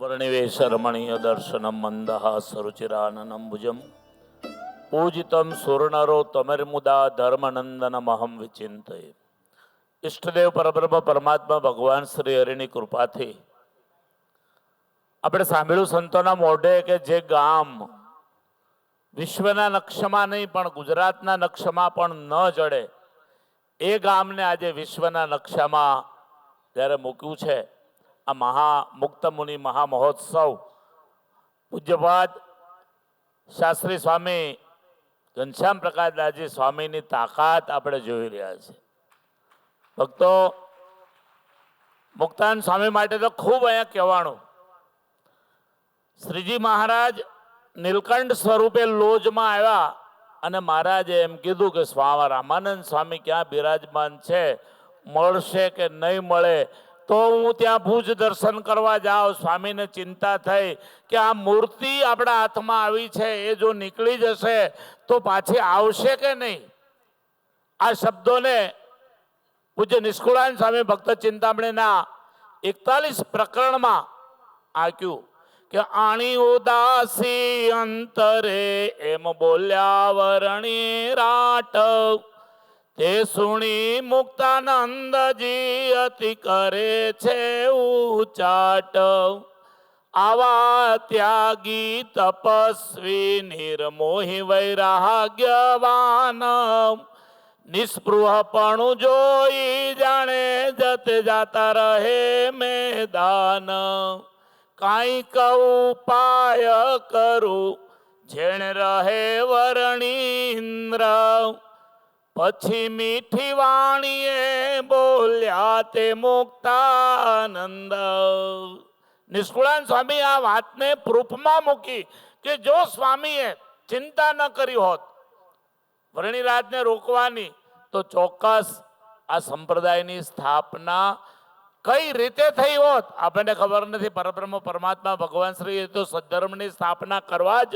वर्णिवेशरमणीय दर्शनम मंदहासरुचिराननम्बुजम पूजितम सुरनरो तमिर्मुदा धर्मनंदनमहम विचिंतये। इष्टदेव परब्रह्म परमात्मा भगवान श्री हरिनी कृपाथी આપણે સાંભળ્યું સંતોના મોઢે કે જે ગામ વિશ્વના નકશામાં નહીં પણ ગુજરાતના નકશામાં પણ ન જડે એ ગામને આજે વિશ્વના નકશામાં જ્યારે મૂક્યું છે આ મુક્ત મુનિ મહામહોત્સવ પૂજ્યપાદ શાસ્ત્રી સ્વામી ઘનશ્યામ પ્રકાશદાસજી સ્વામીની તાકાત આપણે જોઈ રહ્યા છે। ભક્તો, મુક્તાન સ્વામી માટે તો ખૂબ અહીંયા કહેવાનું। શ્રીજી મહારાજ નીલકંઠ સ્વરૂપે લોજમાં આવ્યા અને મહારાજે એમ કીધું કે સ્વામી રામાનંદ સ્વામી ક્યાં બિરાજમાન છે, મળશે કે નહીં મળે તો હું ત્યાં ભુજ દર્શન કરવા જાઉં। સ્વામીને ચિંતા થઈ કે આ મૂર્તિ આપણા હાથમાં આવી છે એ જો નીકળી જશે તો પાછી આવશે કે નહીં। આ શબ્દોને પૂજ્ય નિષ્કુળાન સ્વામી ભક્ત ચિંતામણીના 41 પ્રકરણમાં આક્યું કે આણી ઉદાસી અંતરે એમ બોલ્યા વરણી રાટ, તે સુણી મુક્તાનંદજી અતિ કરે છે ઉચાટ। આવા ત્યાગી તપસ્વી નિર્મોહી વૈરાગ્યવાન, નિસ્પૃહપણું જોઈ જાણે જતે જાતા રહે મેદાન। કાંઈક ઉપાય કરું જેણે રહે વર્ણિન્દ્ર, પછી મીઠી વાણીએ બોલ્યા તે મુક્તાનંદ। નિષ્કુળાન સ્વામી આ વાતને પ્રૂફમાં મૂકી કે જો સ્વામીએ ચિંતા ન કરી હોત વર્ણિરાજને રોકવાની તો ચોક્કસ આ સંપ્રદાયની સ્થાપના કઈ રીતે થઈ હોત આપણને ખબર નથી। પરબ્રહ્મ પરમાત્મા ભગવાન શ્રી તો સદ્ધર્મની સ્થાપના કરવા જ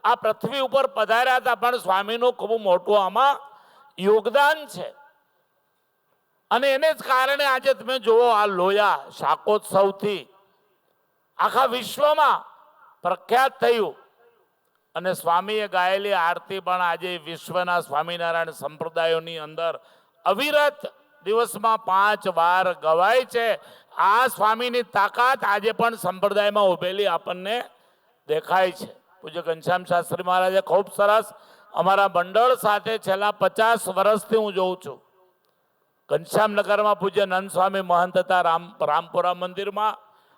આ પૃથ્વી ઉપર પધાર્યા હતા, પણ સ્વામીનું ખૂબ મોટું આમાં યોગદાન છે। અને એને જ કારણે આજે તમે જુઓ આ લોયા શાકોત્સવથી આખા વિશ્વમાં પ્રખ્યાત થયું અને સ્વામીએ ગાયેલી આરતી પણ આજે વિશ્વના સ્વામિનારાયણ સંપ્રદાયોની અંદર અવિરત દિવસમાં 5 વાર ગવાય છે। આ સ્વામીની તાકાત આજે પણ સંપ્રદાયમાં ઉભેલી આપણને દેખાય છે। પૂજ્ય ઘનશ્યામ શાસ્ત્રી મહારાજે ખૂબ સરસ અમારા મંડળ સાથે છેલ્લા 50 વર્ષથી હું જોઉં છું। ઘનશ્યામનગરમાં પૂજ્ય નંદ સ્વામી મહંત હતા રામપુરા મંદિરમાં,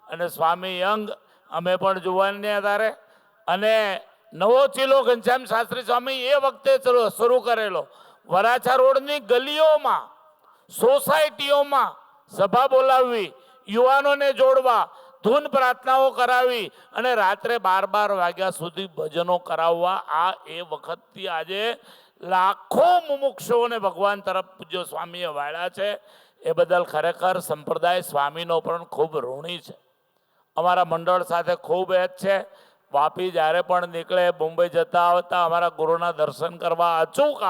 અને સ્વામી યંગ અમે પણ જોવાની ત્યારે, અને નવો ચીલો ઘનશ્યામ શાસ્ત્રી સ્વામી એ વખતે શરૂ કરેલો। વરાછા રોડની ગલીઓમાં સોસાયટીઓમાં સભા બોલાવવી, યુવાનોને જોડવા, ધૂન પ્રાર્થનાઓ કરાવી અને રાત્રે 12 વાગ્યા સુધી ભજનો કરાવવા। આ એ વખતથી આજે લાખો મુમુક્ષુઓને ભગવાન તરફ પૂજ્ય સ્વામીએ વાળ્યા છે। એ બદલ ખરેખર સંપ્રદાય સ્વામીનો પણ ખૂબ ઋણી છે। અમારા મંડળ સાથે ખૂબ જ છે। વાપી જ્યારે પણ નીકળે, મુંબઈ જતા આવતા અમારા ગુરુના દર્શન કરવા અચૂક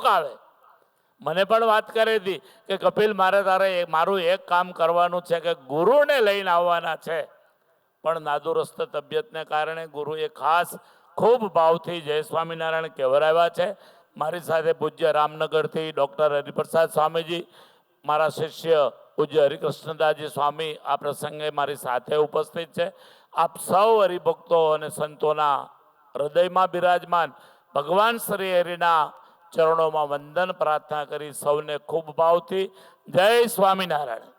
આવે। મને પણ વાત કરી હતી કે કપિલ તારે મારું એક કામ કરવાનું છે કે ગુરુને લઈને આવવાના છે, પણ નાદુરસ્ત તબિયતને કારણે ગુરુએ ખાસ ખૂબ ભાવથી જય સ્વામિનારાયણ કહેવરાવ્યા છે। મારી સાથે પૂજ્ય રામનગરથી ડૉક્ટર હરિપ્રસાદ સ્વામીજી, મારા શિષ્ય પૂજ્ય હરિકૃષ્ણદાસજી સ્વામી આ પ્રસંગે મારી સાથે ઉપસ્થિત છે। આપ સૌ હરિભક્તો અને સંતોના હૃદયમાં બિરાજમાન ભગવાન શ્રી હરિના ચરણોમાં વંદન પ્રાર્થના કરી સૌને ખૂબ ભાવથી જય સ્વામિનારાયણ।